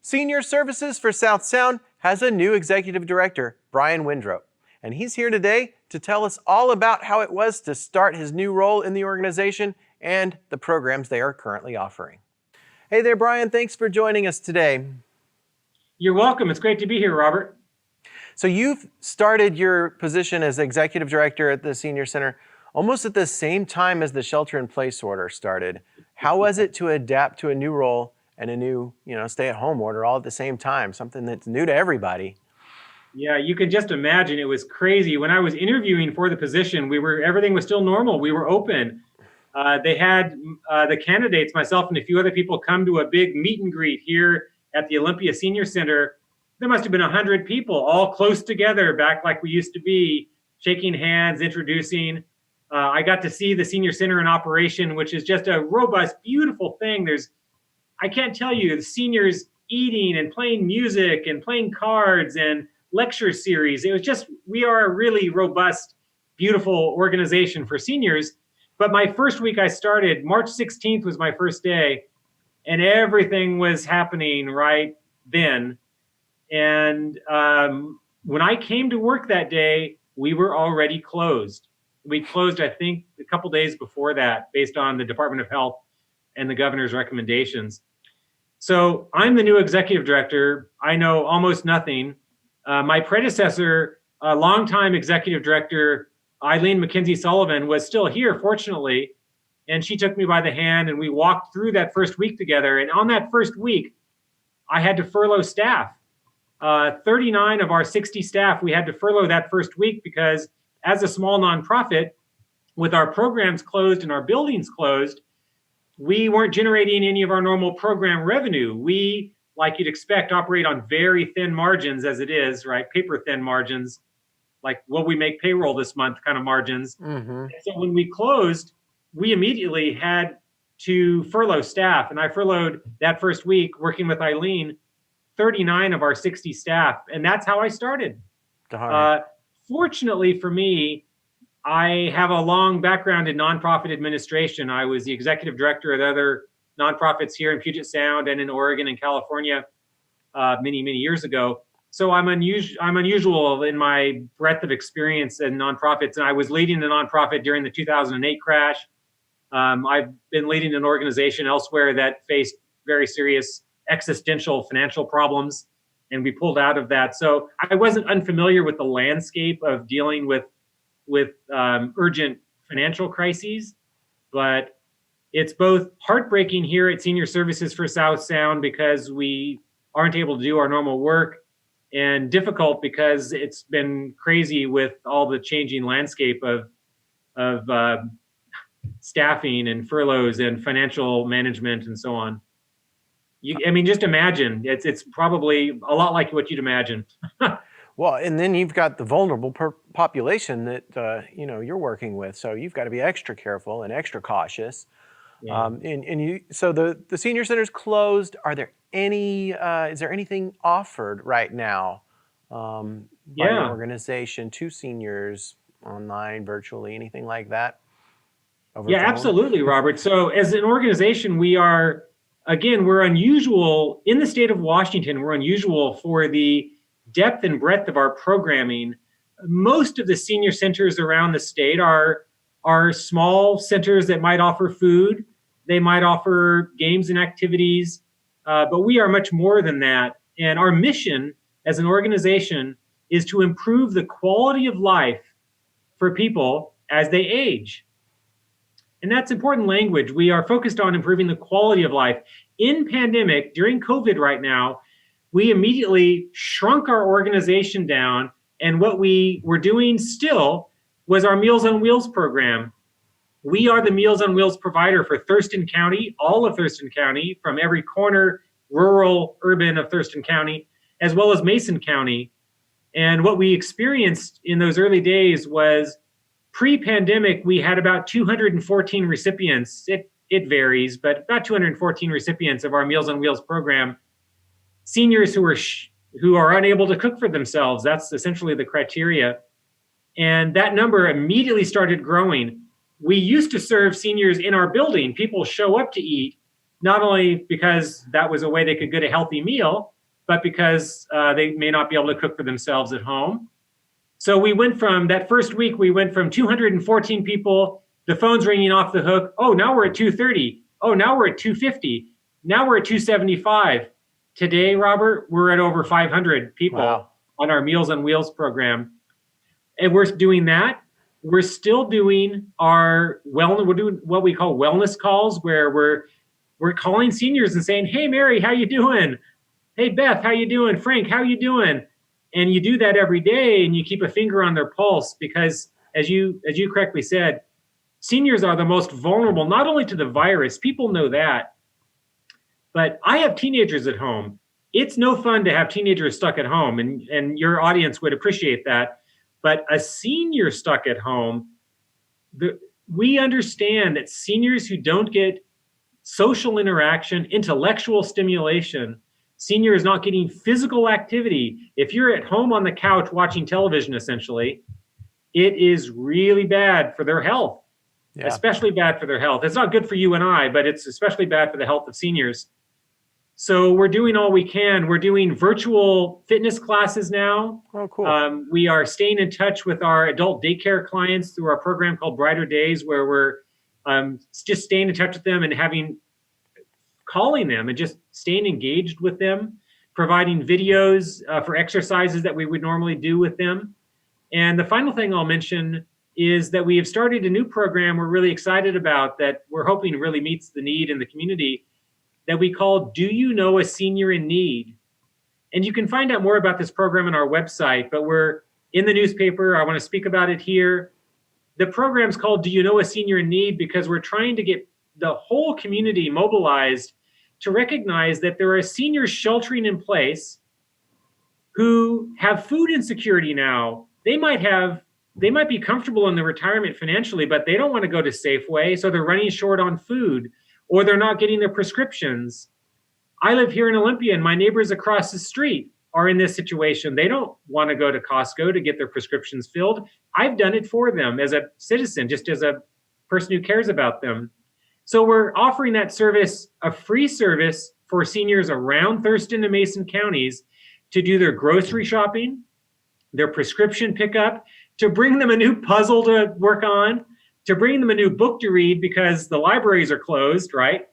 Senior Services for South Sound has a new executive director, Brian Windrope, and he's here today to tell us all about how it was to start his new role in the organization and the programs they are currently offering. Hey there, Brian. Thanks for joining us today. You're welcome. It's great to be here, Robert. So you've started your position as executive director at the Senior Center almost at the same time as the shelter-in-place order started. How was it to adapt to a new role and a new, stay-at-home order all at the same time, something that's new to everybody? Yeah, you can just imagine. It was crazy. When I was interviewing for the position, everything was still normal. We were open. They had the candidates, myself and a few other people, come to a big meet and greet here at the Olympia Senior Center. There must have been 100 people all close together, back like we used to be, shaking hands, introducing. I got to see the Senior Center in operation, which is just a robust, beautiful thing. I can't tell you, the seniors eating and playing music and playing cards and lecture series. It was just, we are a really robust, beautiful organization for seniors. But my first week I started, March 16th was my first day, and everything was happening right then. And when I came to work that day, we were already closed. We closed, I think, a couple days before that, based on the Department of Health and the governor's recommendations. So I'm the new executive director. I know almost nothing. My predecessor, a longtime executive director, Eileen McKenzie Sullivan, was still here, fortunately, and she took me by the hand and we walked through that first week together. And on that first week, I had to furlough staff. 39 of our 60 staff, we had to furlough that first week because as a small nonprofit, with our programs closed and our buildings closed, we weren't generating any of our normal program revenue. We, like you'd expect, operate on very thin margins as it is, right? Paper thin margins, like will we make payroll this month kind of margins. Mm-hmm. So when we closed, we immediately had to furlough staff. And I furloughed that first week working with Eileen, 39 of our 60 staff. And that's how I started. Fortunately for me, I have a long background in nonprofit administration. I was the executive director of other nonprofits here in Puget Sound and in Oregon and California many, many years ago. So I'm unusual in my breadth of experience in nonprofits. And I was leading the nonprofit during the 2008 crash. I've been leading an organization elsewhere that faced very serious existential financial problems, and we pulled out of that. So I wasn't unfamiliar with the landscape of dealing with urgent financial crises, but it's both heartbreaking here at Senior Services for South Sound because we aren't able to do our normal work, and difficult because it's been crazy with all the changing landscape of staffing and furloughs and financial management and so on. Just imagine. It's probably a lot like what you'd imagine. Well, and then you've got the vulnerable population that you're working with, so you've got to be extra careful and extra cautious. Yeah. So the senior center's closed. Are there is there anything offered right now by the organization to seniors online, virtually, anything like that? Yeah, absolutely, Robert. So as an organization, we're unusual in the state of Washington. We're unusual for the depth and breadth of our programming. Most of the senior centers around the state are small centers that might offer food. They might offer games and activities, but we are much more than that. And our mission as an organization is to improve the quality of life for people as they age. And that's important language. We are focused on improving the quality of life. In pandemic, during COVID right now, we immediately shrunk our organization down. And what we were doing still was our Meals on Wheels program. We are the Meals on Wheels provider for Thurston County, all of Thurston County, from every corner, rural, urban of Thurston County, as well as Mason County. And what we experienced in those early days was pre-pandemic, we had about 214 recipients. It varies, but about 214 recipients of our Meals on Wheels program. Seniors who are unable to cook for themselves. That's essentially the criteria. And that number immediately started growing. We used to serve seniors in our building. People show up to eat, not only because that was a way they could get a healthy meal, but because they may not be able to cook for themselves at home. So we went from that first week, we went from 214 people, the phone's ringing off the hook. Oh, now we're at 230. Oh, now we're at 250. Now we're at 275. Today, Robert, we're at over 500 people on our Meals on Wheels program. And we're doing that. We're still doing our we're doing what we call wellness calls, where we're calling seniors and saying, "Hey, Mary, how you doing? Hey, Beth, how you doing? Frank, how you doing?" And you do that every day, and you keep a finger on their pulse, because as you correctly said, seniors are the most vulnerable, not only to the virus, people know that, but I have teenagers at home. It's no fun to have teenagers stuck at home, and your audience would appreciate that. But a senior stuck at home, we understand that seniors who don't get social interaction, intellectual stimulation, seniors not getting physical activity, if you're at home on the couch watching television, essentially, it is really bad for their health, especially bad for their health. It's not good for you and I, but it's especially bad for the health of seniors. So we're doing all we can. We're doing virtual fitness classes now. Oh, cool. We are staying in touch with our adult daycare clients through our program called Brighter Days, where we're just staying in touch with them and calling them and just staying engaged with them, providing videos for exercises that we would normally do with them. And the final thing I'll mention is that we have started a new program we're really excited about that we're hoping really meets the need in the community, that we call Do You Know a Senior in Need? And you can find out more about this program on our website, but we're in the newspaper. I want to speak about it here. The program's called Do You Know a Senior in Need? Because we're trying to get the whole community mobilized to recognize that there are seniors sheltering in place who have food insecurity now. They might be comfortable in their retirement financially, but they don't want to go to Safeway, so they're running short on food, or they're not getting their prescriptions. I live here in Olympia, and my neighbors across the street are in this situation. They don't want to go to Costco to get their prescriptions filled. I've done it for them as a citizen, just as a person who cares about them. So we're offering that service, a free service for seniors around Thurston and Mason counties to do their grocery shopping, their prescription pickup, to bring them a new puzzle to work on, to bring them a new book to read because the libraries are closed, right?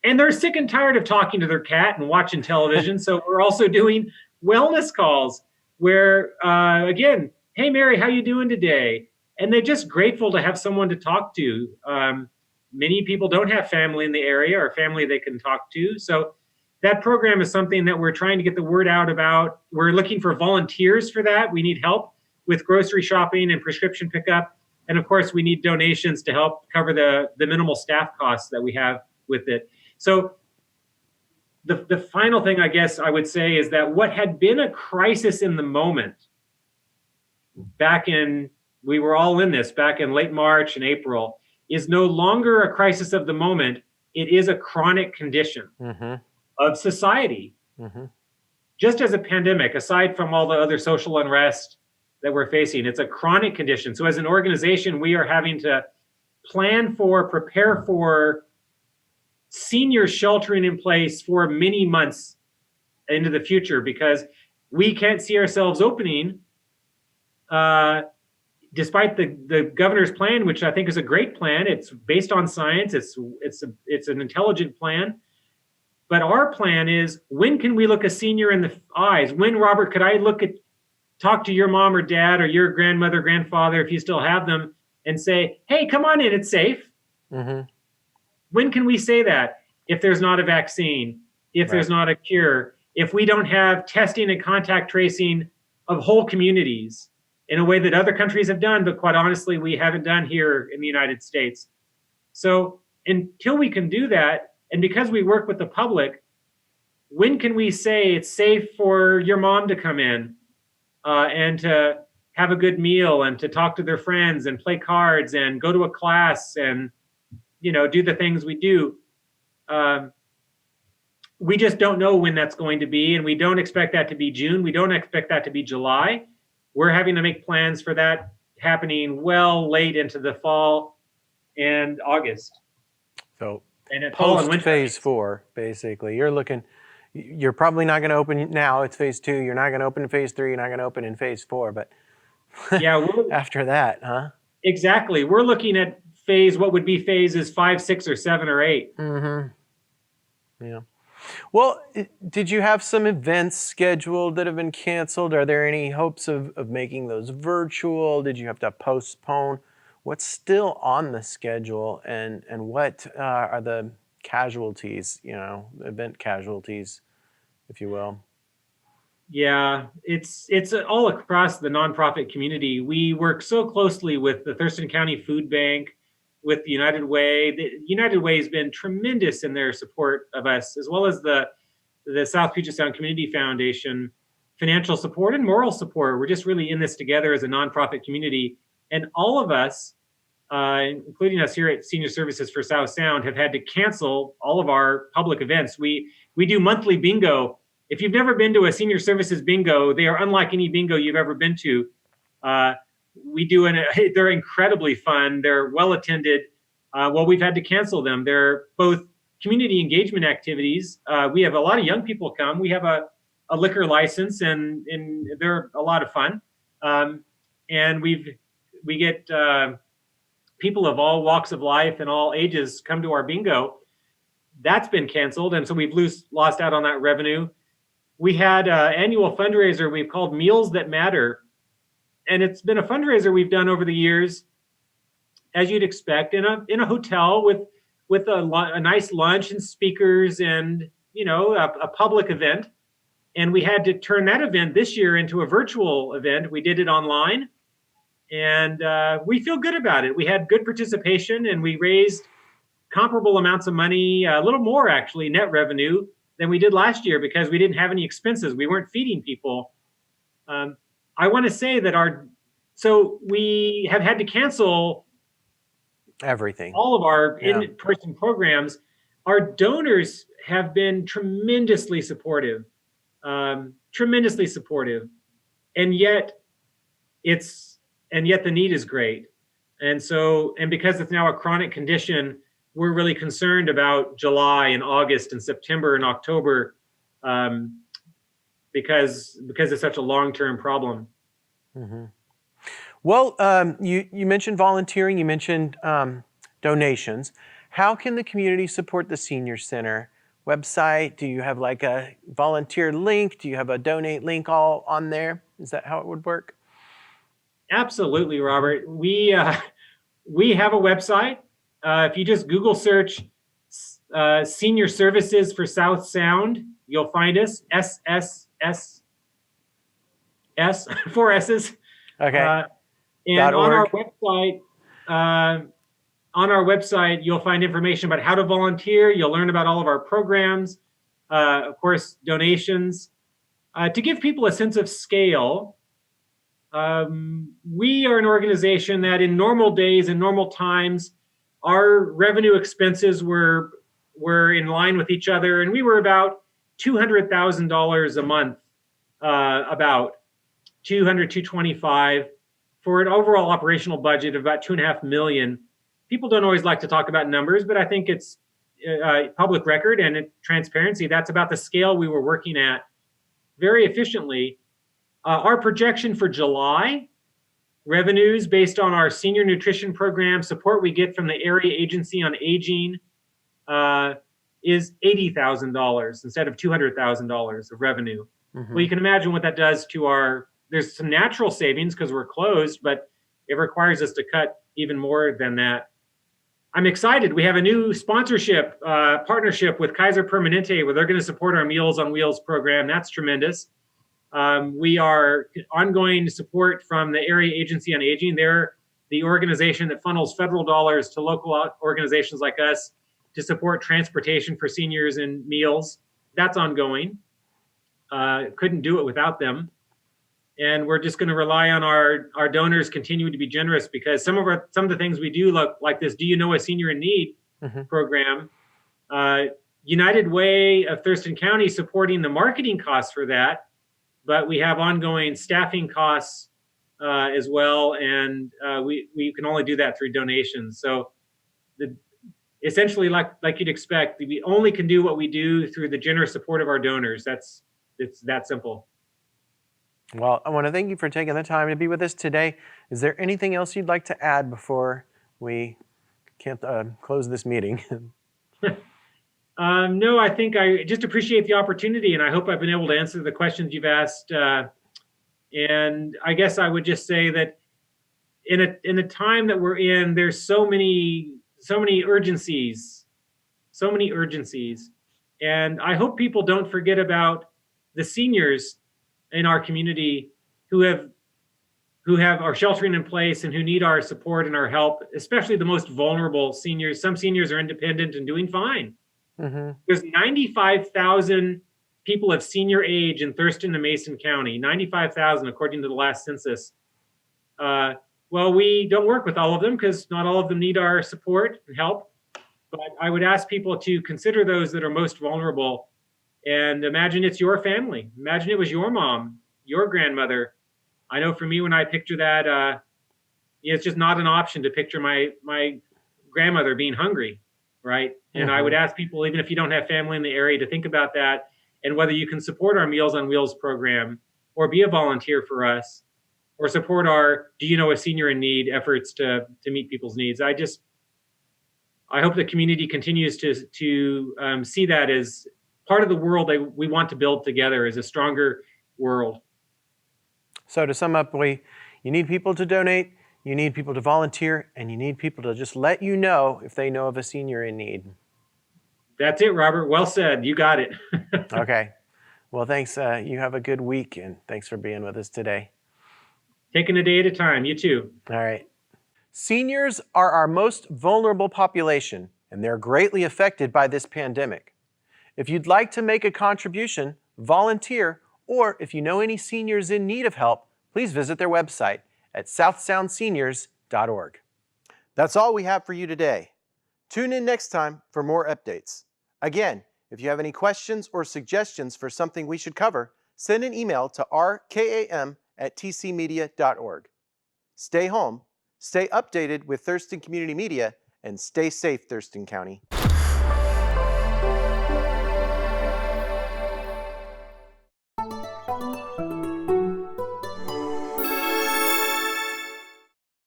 And they're sick and tired of talking to their cat and watching television. So we're also doing wellness calls where, again, hey, Mary, how you doing today? And they're just grateful to have someone to talk to. Many people don't have family in the area or family they can talk to. So that program is something that we're trying to get the word out about. We're looking for volunteers for that. We need help with grocery shopping and prescription pickup. And of course, we need donations to help cover the minimal staff costs that we have with it. So the final thing I guess I would say is that what had been a crisis in the moment we were all in this back in late March and April, is no longer a crisis of the moment. It is a chronic condition of society. Just as a pandemic, aside from all the other social unrest that we're facing, it's a chronic condition. So as an organization, we are having to prepare for senior sheltering in place for many months into the future, because we can't see ourselves opening despite the governor's plan, which I think is a great plan. It's based on science. It's an intelligent plan. But our plan is, when can we look a senior in the eyes? When, Robert, could I talk to your mom or dad or your grandmother, grandfather, if you still have them, and say, hey, come on in, it's safe? When can we say that? If there's not a vaccine, if there's not a cure, if we don't have testing and contact tracing of whole communities in a way that other countries have done, but quite honestly, we haven't done here in the United States. So until we can do that, and because we work with the public, when can we say it's safe for your mom to come in and to have a good meal and to talk to their friends and play cards and go to a class and do the things we do? We just don't know when that's going to be, and we don't expect that to be June. We don't expect that to be July. We're having to make plans for that happening well late into the fall and August. So and post phase 4, basically, you're looking You're probably not going to open now. It's phase 2. You're not going to open in phase 3. You're not going to open in phase 4. But Yeah, after that, huh? exactly. We're looking at what would be phases 5, 6, or 7, or 8. Yeah. Well, did you have some events scheduled that have been canceled? Are there any hopes of making those virtual? Did you have to postpone? What's still on the schedule, and what are the casualties, event casualties, if you will? Yeah, it's all across the nonprofit community. We work so closely with the Thurston County Food Bank, with the United Way. The United Way has been tremendous in their support of us, as well as the South Puget Sound Community Foundation, financial support and moral support. We're just really in this together as a nonprofit community. And all of us, including us here at Senior Services for South Sound, have had to cancel all of our public events. We do monthly bingo. If you've never been to a Senior Services bingo, they are unlike any bingo you've ever been to. They're incredibly fun. They're well attended. Well, we've had to cancel them. They're both community engagement activities. We have a lot of young people come. We have a liquor license, and they're a lot of fun. And we get people of all walks of life and all ages come to our bingo. That's been canceled, and so we've lost out on that revenue. We had an annual fundraiser we've called Meals That Matter, and it's been a fundraiser we've done over the years, as you'd expect, in a hotel with a nice lunch and speakers and a public event. And we had to turn that event this year into a virtual event. We did it online, and we feel good about it. We had good participation, and we raised comparable amounts of money, a little more actually, net revenue, than we did last year, because we didn't have any expenses. We weren't feeding people. I want to say that we have had to cancel everything, all of our in-person programs. Our donors have been tremendously supportive, and yet the need is great. And because it's now a chronic condition, we're really concerned about July and August and September and October, because it's such a long-term problem. Mm-hmm. Well, you mentioned volunteering, you mentioned donations. How can the community support the Senior Center website? Do you have like a volunteer link? Do you have a donate link all on there? Is that how it would work? Absolutely, Robert. We have a website. If you just Google search Senior Services for South Sound, you'll find us. SSS, 4 S's. Okay. And on our website, you'll find information about how to volunteer. You'll learn about all of our programs, of course, donations. To give people a sense of scale, we are an organization that in normal days and normal times, our revenue expenses were in line with each other, and we were about $200,000 a month, about $225,000 for an overall operational budget of about $2.5 million. People don't always like to talk about numbers, but I think it's public record and transparency. That's about the scale we were working at, very efficiently. Our projection for July revenues, based on our senior nutrition program support we get from the Area Agency on Aging, is $80,000 instead of $200,000 of revenue. Mm-hmm. Well, you can imagine what that does to there's some natural savings because we're closed, but it requires us to cut even more than that. I'm excited. We have a new sponsorship partnership with Kaiser Permanente, where they're going to support our Meals on Wheels program. That's tremendous. We are ongoing support from the Area Agency on Aging. They're the organization that funnels federal dollars to local organizations like us to support transportation for seniors and meals. That's ongoing. Couldn't do it without them. And we're just going to rely on our donors continuing to be generous, because some of the things we do, like this Do You Know a Senior in Need mm-hmm. program, United Way of Thurston County supporting the marketing costs for that, but we have ongoing staffing costs as well, and we can only do that through donations. So essentially, like you'd expect, we only can do what we do through the generous support of our donors. It's that simple. Well, I want to thank you for taking the time to be with us today. Is there anything else you'd like to add before we can't close this meeting? No, I think I just appreciate the opportunity, and I hope I've been able to answer the questions you've asked. And I guess I would just say that in the time that we're in, there's so many urgencies, and I hope people don't forget about the seniors in our community who are sheltering in place and who need our support and our help, especially the most vulnerable seniors. Some seniors are independent and doing fine. Mm-hmm. There's 95,000 people of senior age in Thurston and Mason County, 95,000 according to the last census. Well, we don't work with all of them because not all of them need our support and help. But I would ask people to consider those that are most vulnerable, and imagine it's your family. Imagine it was your mom, your grandmother. I know for me, when I picture that, it's just not an option to picture my grandmother being hungry, right? Mm-hmm. And I would ask people, even if you don't have family in the area, to think about that and whether you can support our Meals on Wheels program or be a volunteer for us or support our Do You Know a Senior in Need efforts to meet people's needs. I hope the community continues to see that as part of the world that we want to build together as a stronger world. So to sum up, you need people to donate, you need people to volunteer, and you need people to just let you know if they know of a senior in need. That's it, Robert. Well said. You got it. Okay. Well, thanks. You have a good week, and thanks for being with us today. Taking a day at a time. You too. All right. Seniors are our most vulnerable population, and they're greatly affected by this pandemic. If you'd like to make a contribution, volunteer, or if you know any seniors in need of help, please visit their website at southsoundseniors.org. That's all we have for you today. Tune in next time for more updates. Again, if you have any questions or suggestions for something we should cover, send an email to rkam@tcmedia.org. Stay home, stay updated with Thurston Community Media, and stay safe, Thurston County.